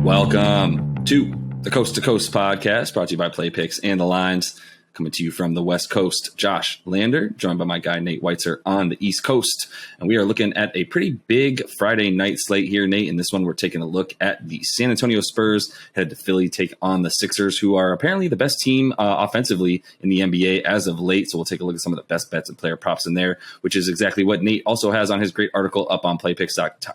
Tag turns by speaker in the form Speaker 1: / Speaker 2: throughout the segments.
Speaker 1: Welcome to the Coast to Coast podcast, brought to you by Play Picks and the Lines. Coming to you from the West Coast, Josh Lander, joined by my guy Nate Weitzer on the East Coast. And we are looking at a pretty big Friday night slate here, Nate. In this one, we're taking a look at the San Antonio Spurs headed to Philly, take on the Sixers, who are apparently the best team offensively in the NBA as of late. So we'll take a look at some of the best bets and player props in there, which is exactly what Nate also has on his great article up on playpicks.com.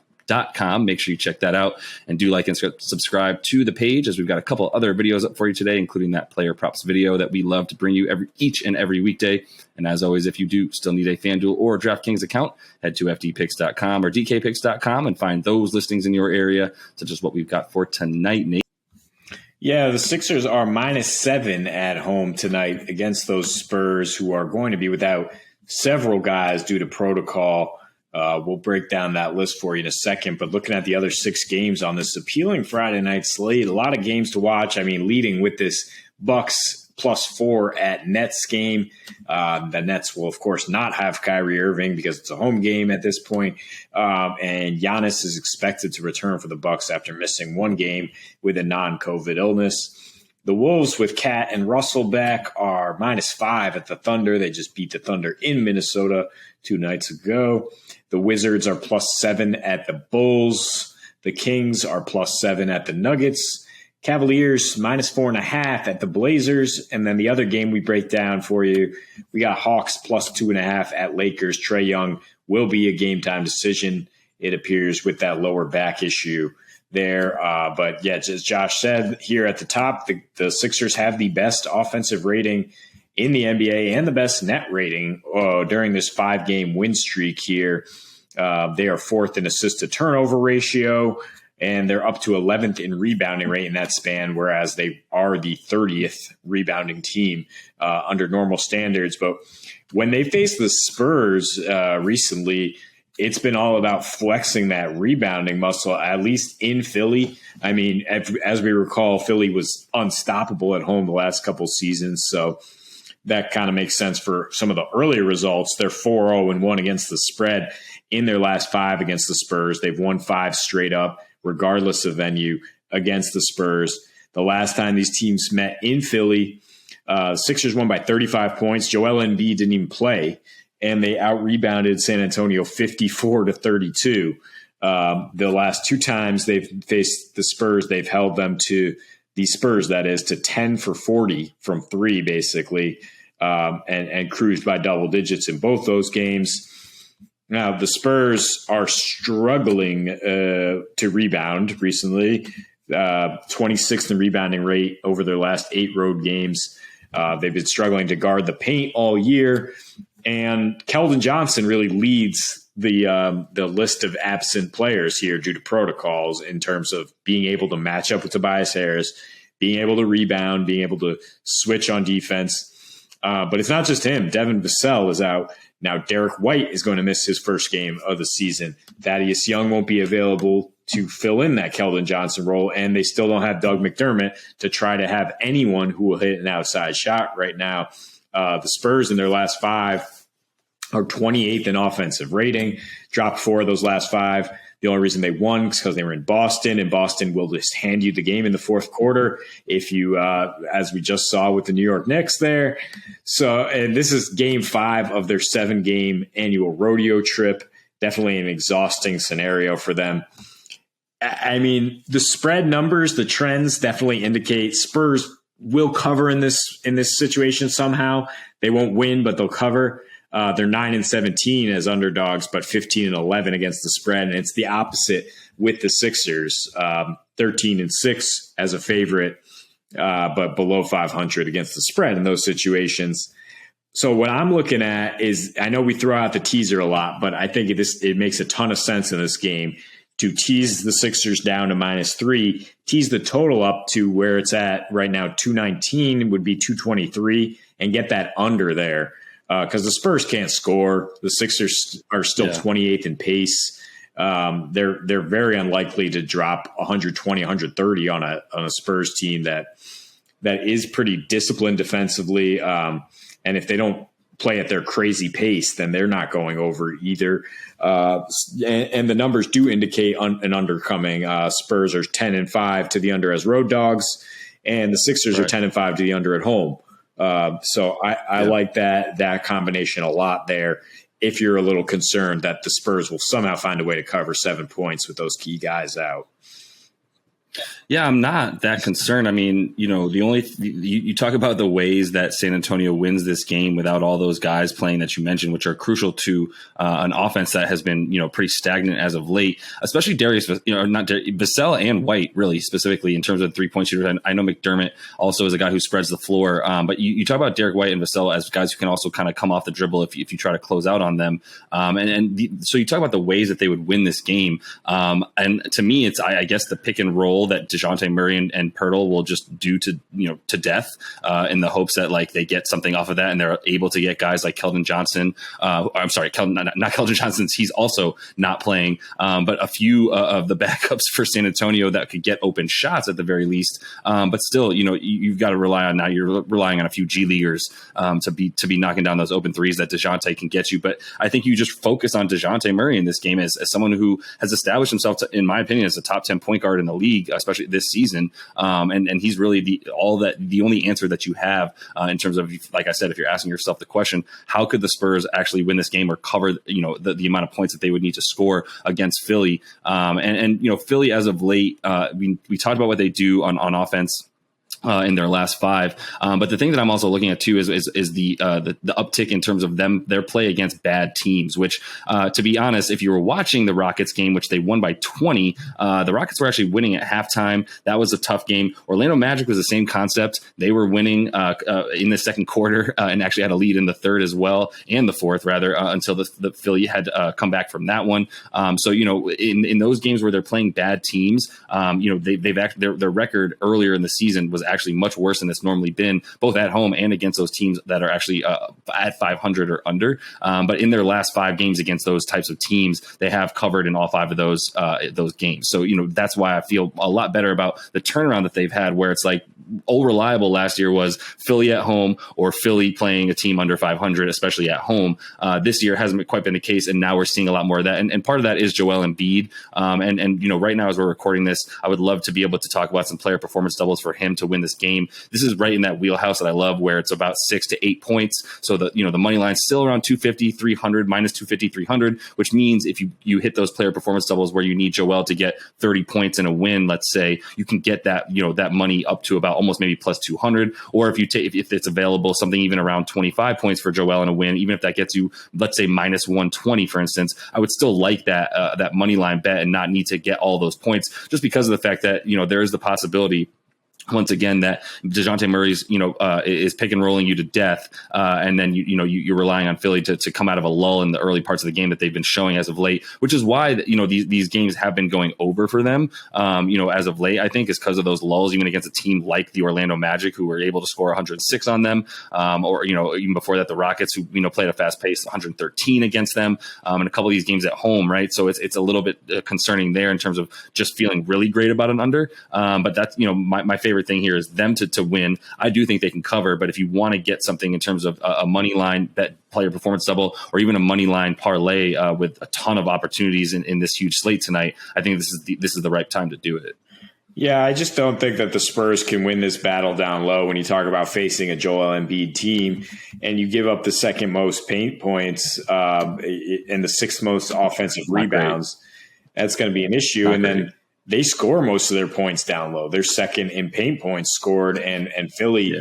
Speaker 1: Make sure you check that out and do like and subscribe to the page, as we've got a couple other videos up for you today, including that player props video that we love to bring you each and every weekday. And as always, if you do still need a FanDuel or DraftKings account, head to fdpicks.com or dkpicks.com and find those listings in your area, such as what we've got for tonight, Nate.
Speaker 2: Yeah, the Sixers are -7 at home tonight against those Spurs, who are going to be without several guys due to protocol. We'll break down that list for you in a second, but looking at the other 6 games on this appealing Friday night slate, a lot of games to watch. I mean, leading with this Bucks +4 at Nets game. The Nets will, of course, not have Kyrie Irving because it's a home game at this point. And Giannis is expected to return for the Bucks after missing one game with a non-COVID illness. The Wolves with Cat and Russell back are -5 at the Thunder. They just beat the Thunder in Minnesota 2 nights ago. The Wizards are +7 at the Bulls. The Kings are +7 at the Nuggets. Cavaliers -4.5 at the Blazers. And then the other game we break down for you, we got Hawks +2.5 at Lakers. Trae Young will be a game time decision, it appears, with that lower back issue there. But yeah, as Josh said here at the top, the Sixers have the best offensive rating in the NBA and the best net rating during this 5-game win streak here. They are 4th in assist to turnover ratio, and they're up to 11th in rebounding rate in that span, whereas they are the 30th rebounding team under normal standards. But when they faced the Spurs recently, it's been all about flexing that rebounding muscle, at least in Philly. I mean, as we recall, Philly was unstoppable at home the last couple seasons, so that kind of makes sense for some of the earlier results. They're 4-0-1 against the spread in their last 5 against the Spurs. They've won 5 straight up, regardless of venue, against the Spurs. The last time these teams met in Philly, Sixers won by 35 points. Joel Embiid didn't even play, and they out-rebounded San Antonio 54-32. The last 2 times they've faced the Spurs, they've held them to the Spurs, that is, to 10 for 40 from 3, basically, and cruised by double digits in both those games. Now, the Spurs are struggling to rebound recently, 26th in rebounding rate over their last 8 road games. They've been struggling to guard the paint all year, and Keldon Johnson really leads the list of absent players here due to protocols in terms of being able to match up with Tobias Harris, being able to rebound, being able to switch on defense. But it's not just him. Devin Vassell is out. Now Derek White is going to miss his first game of the season. Thaddeus Young won't be available to fill in that Keldon Johnson role, and they still don't have Doug McDermott to try to have anyone who will hit an outside shot right now. The Spurs in their last 5 are 28th in offensive rating, dropped 4 of those last 5. The only reason they won is because they were in Boston, and Boston will just hand you the game in the fourth quarter if you, as we just saw with the New York Knicks there. So, and this is game 5 of their 7-game annual rodeo trip. Definitely an exhausting scenario for them. I mean, the spread numbers, the trends definitely indicate Spurs will cover in this situation somehow. They won't win, but they'll cover. They're 9-17 as underdogs, but 15-11 against the spread. And it's the opposite with the Sixers, 13-6 as a favorite, but below 500 against the spread in those situations. So what I'm looking at is, I know we throw out the teaser a lot, but I think it makes a ton of sense in this game to tease the Sixers down to -3, tease the total up to where it's at right now, 219 would be 223, and get that under there. Because the Spurs can't score. The Sixers are still 28th in pace. They're very unlikely to drop 120, 130 on a Spurs team that is pretty disciplined defensively. And if they don't play at their crazy pace, then they're not going over either. And the numbers do indicate an under coming. Spurs are 10-5 to the under as road dogs, and the Sixers are 10-5 to the under at home. So I like that combination a lot there. If you're a little concerned that the Spurs will somehow find a way to cover 7 points with those key guys out.
Speaker 1: Yeah, I'm not that concerned. I mean, you talk about the ways that San Antonio wins this game without all those guys playing that you mentioned, which are crucial to an offense that has been, pretty stagnant as of late, especially Vassell and White, really specifically in terms of 3-point shooters. I know McDermott also is a guy who spreads the floor, but you talk about Derek White and Vassell as guys who can also kind of come off the dribble if you try to close out on them. So you talk about the ways that they would win this game. And to me, it's, I guess, the pick and roll that DeJounte Murray and Pirtle will just do to death in the hopes that like they get something off of that and they're able to get guys like Keldon Johnson. I'm sorry, not Keldon Johnson. He's also not playing, but a few of the backups for San Antonio that could get open shots at the very least. But still, you've got to rely on now. You're relying on a few G leaguers to be knocking down those open threes that DeJounte can get you. But I think you just focus on DeJounte Murray in this game as someone who has established himself, in my opinion, as a top 10 point guard in the league, especially this season. And he's really the only answer that you have in terms of, like I said, if you're asking yourself the question, how could the Spurs actually win this game or cover, the amount of points that they would need to score against Philly? Philly as of late, we talked about what they do on offense in their last 5. But the thing that I'm also looking at too is the uptick in terms of their play against bad teams, which to be honest, if you were watching the Rockets game, which they won by 20, the Rockets were actually winning at halftime. That was a tough game. Orlando Magic was the same concept. They were winning in the second quarter and actually had a lead in the third as well, and the fourth rather, until the Philly had come back from that one. So in those games where they're playing bad teams, their record earlier in the season was actually much worse than it's normally been, both at home and against those teams that are actually at 500 or under. But in their last 5 games against those types of teams, they have covered in all 5 of those games. So, that's why I feel a lot better about the turnaround that they've had, where it's like old reliable last year was Philly at home or Philly playing a team under 500, especially at home. This year hasn't quite been the case, and now we're seeing a lot more of that. And part of that is Joel Embiid. And right now as we're recording this, I would love to be able to talk about some player performance doubles for him to win this game. This is right in that wheelhouse that I love, where it's about 6 to 8 points. So the money line's still around 250, 300, minus 250, 300, which means if you hit those player performance doubles where you need Joel to get 30 points in a win, let's say, you can get that that money up to about almost maybe plus 200. Or if it's available, something even around 25 points for Joel in a win, even if that gets you, let's say, minus 120, for instance, I would still like that money line bet and not need to get all those points, just because of the fact that there is the possibility, once again, that DeJounte Murray's, is pick and rolling you to death. And then, you're relying on Philly to come out of a lull in the early parts of the game that they've been showing as of late, which is why, these games have been going over for them, as of late, I think, is because of those lulls, even against a team like the Orlando Magic, who were able to score 106 on them, or, even before that, the Rockets, who, played a fast pace, 113 against them, and a couple of these games at home, right? So it's a little bit concerning there in terms of just feeling really great about an under. But that's, my favorite thing here is them to win. I do think they can cover, but if you want to get something in terms of a money line bet, player performance double, or even a money line parlay with a ton of opportunities in this huge slate tonight, I think this is the right time to do it.
Speaker 2: Yeah, I just don't think that the Spurs can win this battle down low when you talk about facing a Joel Embiid team and you give up the second most paint points and the 6th most offensive rebounds. That's going to be an issue. And then they score most of their points down low. They're second in paint points scored, and Philly,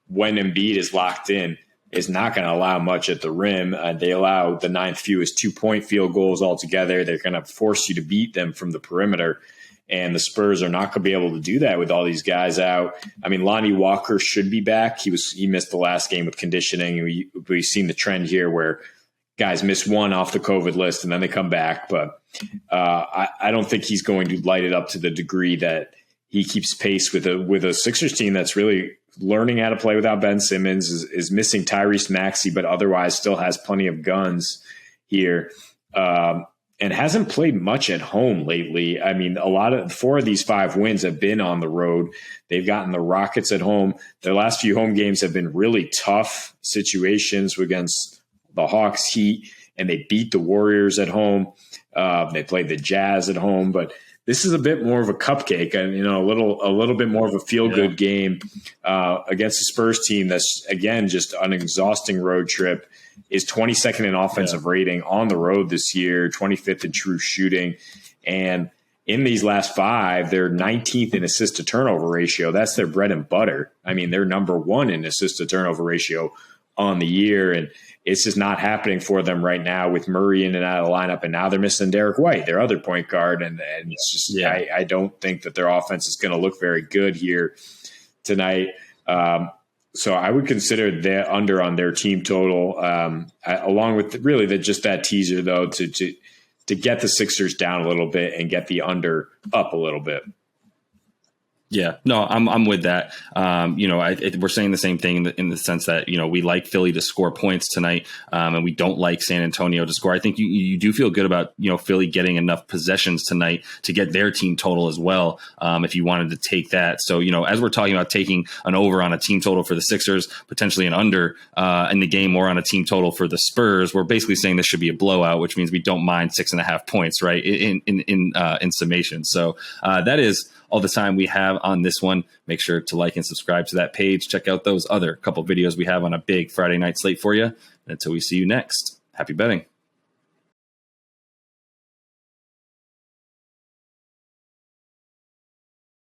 Speaker 2: when Embiid is locked in, is not going to allow much at the rim. They allow the 9th fewest 2-point field goals altogether. They're going to force you to beat them from the perimeter, and the Spurs are not going to be able to do that with all these guys out. I mean, Lonnie Walker should be back. He missed the last game with conditioning. We've seen the trend here where guys miss one off the COVID list and then they come back. But I don't think he's going to light it up to the degree that he keeps pace with a Sixers team that's really learning how to play without Ben Simmons, is missing Tyrese Maxey, but otherwise still has plenty of guns here. and hasn't played much at home lately. I mean, 4 of these 5 wins have been on the road. They've gotten the Rockets at home. Their last few home games have been really tough situations against the Hawks, Heat, and they beat the Warriors at home. They played the Jazz at home, but this is a bit more of a cupcake, and a little bit more of a feel-good game against the Spurs team. That's again just an exhausting road trip. Is 22nd in offensive rating on the road this year, 25th in true shooting, and in these last 5, they're 19th in assist to turnover ratio. That's their bread and butter. I mean, they're number 1 in assist to turnover ratio on the year, and it's just not happening for them right now with Murray in and out of the lineup, and now they're missing Derek White, their other point guard, and it's just I don't think that their offense is going to look very good here tonight. So I would consider the under on their team total, along with really just that teaser though to get the Sixers down a little bit and get the under up a little bit.
Speaker 1: Yeah, no, I'm with that. We're saying the same thing in the sense that, we like Philly to score points tonight, and we don't like San Antonio to score. I think you do feel good about, Philly getting enough possessions tonight to get their team total as well, if you wanted to take that. So, as we're talking about taking an over on a team total for the Sixers, potentially an under in the game, or on a team total for the Spurs, we're basically saying this should be a blowout, which means we don't mind 6.5 points, right, in summation. So that is all the time we have on this one. Make sure to like and subscribe to that page. Check out those other couple videos we have on a big Friday night slate for you. And until we see you next, happy betting.